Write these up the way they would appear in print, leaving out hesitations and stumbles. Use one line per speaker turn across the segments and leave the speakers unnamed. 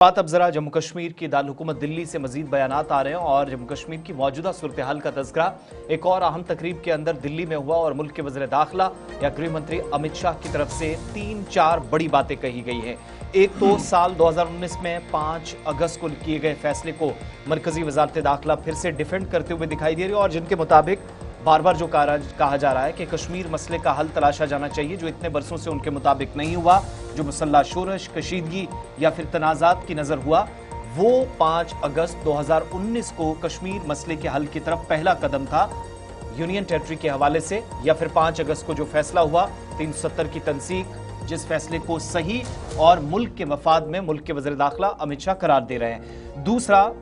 बात अब जरा जम्मू कश्मीर की दारकूमत दिल्ली से मजीद बयानात आ रहे हैं और जम्मू कश्मीर की मौजूदा सूरत हाल का तज़किरा एक और अहम तकरीब के अंदर दिल्ली में हुआ और मुल्क के वज़ीर दाखिला या गृह मंत्री अमित शाह की तरफ से 3-4 बड़ी बातें कही गई हैं। एक तो साल 2019 में 5 अगस्त को किए गए फैसले को मरकजी वजारत दाखिला फिर से डिफेंड करते हुए दिखाई दे रही है और जिनके मुताबिक बार बार जो कहा जा रहा है कि कश्मीर मसले का हल तलाशा जाना चाहिए जो इतने बरसों से उनके मुताबिक नहीं हुआ, जो मुसल्ला शोरश, कशीदगी या फिर तनाज़ात की नजर हुआ, वो 5 अगस्त 2019 को कश्मीर मसले के हल की तरफ पहला कदम था यूनियन टेरिटरी के हवाले से, या फिर 5 अगस्त को जो फैसला हुआ 370 की तनसीक, जिस फैसले को सही और मुल्क के मफाद में मुल्क के वज़ीर दाखिला अमित शाह करार दे रहे हैं। दूसरा,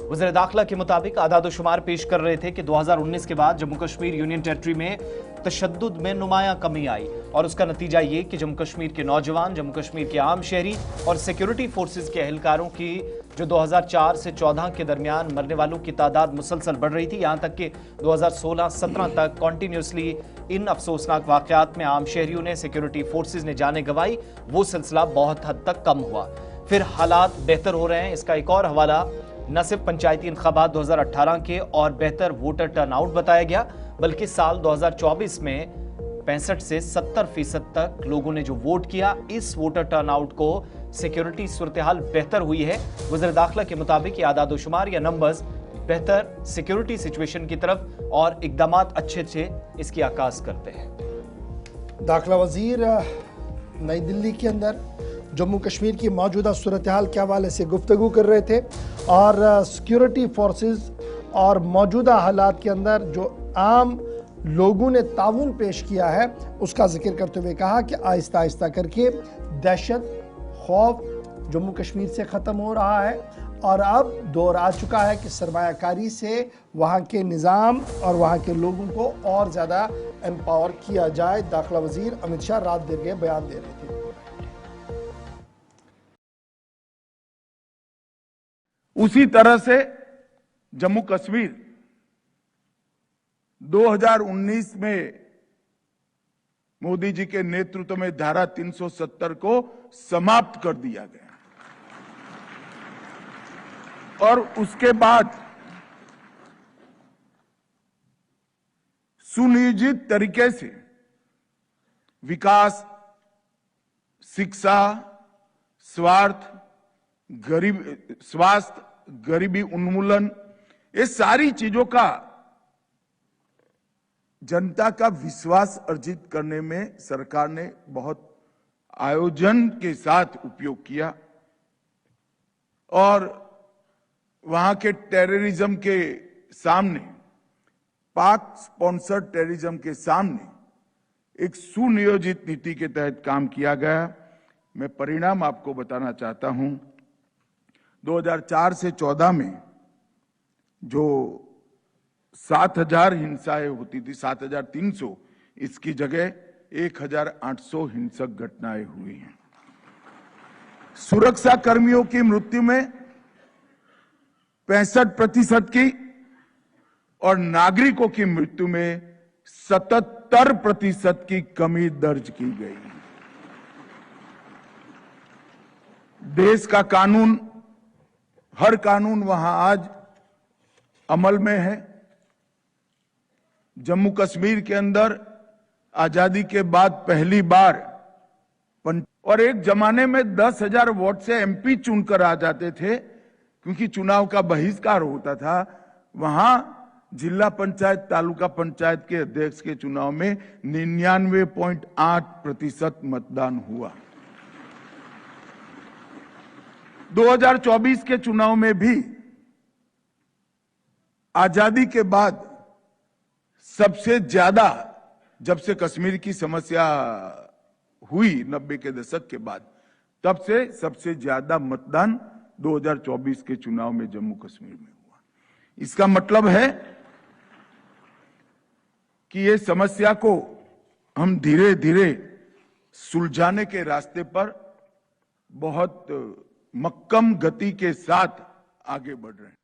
वज़ीर दाखिला के मुताबिक आदाद-ओ-शुमार पेश कर रहे थे कि 2019 के बाद जम्मू कश्मीर यूनियन टेरिटरी में तशद्दुद में नुमायां कमी आई और उसका नतीजा ये कि जम्मू कश्मीर के नौजवान, जम्मू कश्मीर के आम शहरी और सिक्योरिटी फोर्सेज के एहलकारों की जो 2004 से 14 के दरमियान मरने वालों की तादाद मुसलसल बढ़ रही थी, यहाँ तक कि 2016-17 तक कॉन्टीन्यूसली इन अफसोसनाक वाक़यात में आम शहरियों ने, सिक्योरिटी फोर्सेज ने जानें गंवाई, वो सिलसिला बहुत हद तक कम हुआ। फिर हालात बेहतर हो रहे हैं। इसका एक और हवाला न सिर्फ पंचायती इंतखाबात 2018 के और बेहतर वोटर टर्नआउट बताया गया, बल्कि साल 2024 में 65 से 70% तक लोगों ने जो वोट किया, इस वोटर टर्नआउट को सिक्योरिटी सूरत हाल बेहतर हुई है। वज़ीर दाखिला के मुताबिक ये आदाद-ओ-शुमार या नंबर्स बेहतर सिक्योरिटी सिचुएशन की तरफ और इकदामात अच्छे इसकी आकाश करते हैं।
दाखिला वजीर नई दिल्ली के अंदर जम्मू कश्मीर की मौजूदा सूरत हाल के हवाले से गुफ्तगू कर रहे थे और सिक्योरिटी फोर्सेस और मौजूदा हालात के अंदर जो आम लोगों ने ताउन पेश किया है उसका जिक्र करते हुए कहा कि आहिस्ता आहिस्ता करके दहशत, खौफ जम्मू कश्मीर से ख़त्म हो रहा है और अब दौर आ चुका है कि सरमायाकारी से वहाँ के निज़ाम और वहाँ के लोगों को और ज़्यादा एम्पावर किया जाए। दाखिला वजीर अमित शाह रात देर गए बयान दे रहे थे।
उसी तरह से जम्मू कश्मीर 2019 में मोदी जी के नेतृत्व में धारा 370 को समाप्त कर दिया गया और उसके बाद सुनियोजित तरीके से विकास, शिक्षा, स्वास्थ्य, गरीबी उन्मूलन, ये सारी चीजों का जनता का विश्वास अर्जित करने में सरकार ने बहुत आयोजन के साथ उपयोग किया और वहां के टेररिज्म के सामने, पाक स्पॉन्सर्ड टेररिज्म के सामने एक सुनियोजित नीति के तहत काम किया गया। मैं परिणाम आपको बताना चाहता हूं। 2004 से 14 में जो 7,000 हिंसाएं होती थी, 7,300, इसकी जगह 1,800 हिंसक घटनाएं हुई हैं। सुरक्षा कर्मियों की मृत्यु में 65% की और नागरिकों की मृत्यु में 77% की कमी दर्ज की गई। देश का कानून, हर कानून वहां आज अमल में है। जम्मू कश्मीर के अंदर आजादी के बाद पहली बार और एक जमाने में 10,000 वोट से एमपी चुनकर आ जाते थे क्योंकि चुनाव का बहिष्कार होता था। वहां जिला पंचायत, तालुका पंचायत के अध्यक्ष के चुनाव में 99.8% मतदान हुआ। 2024 के चुनाव में भी आजादी के बाद सबसे ज्यादा, जब से कश्मीर की समस्या हुई 90 के दशक के बाद, तब से सबसे ज्यादा मतदान 2024 के चुनाव में जम्मू कश्मीर में हुआ। इसका मतलब है कि ये समस्या को हम धीरे धीरे सुलझाने के रास्ते पर बहुत मक्कम गति के साथ आगे बढ़ रहे हैं।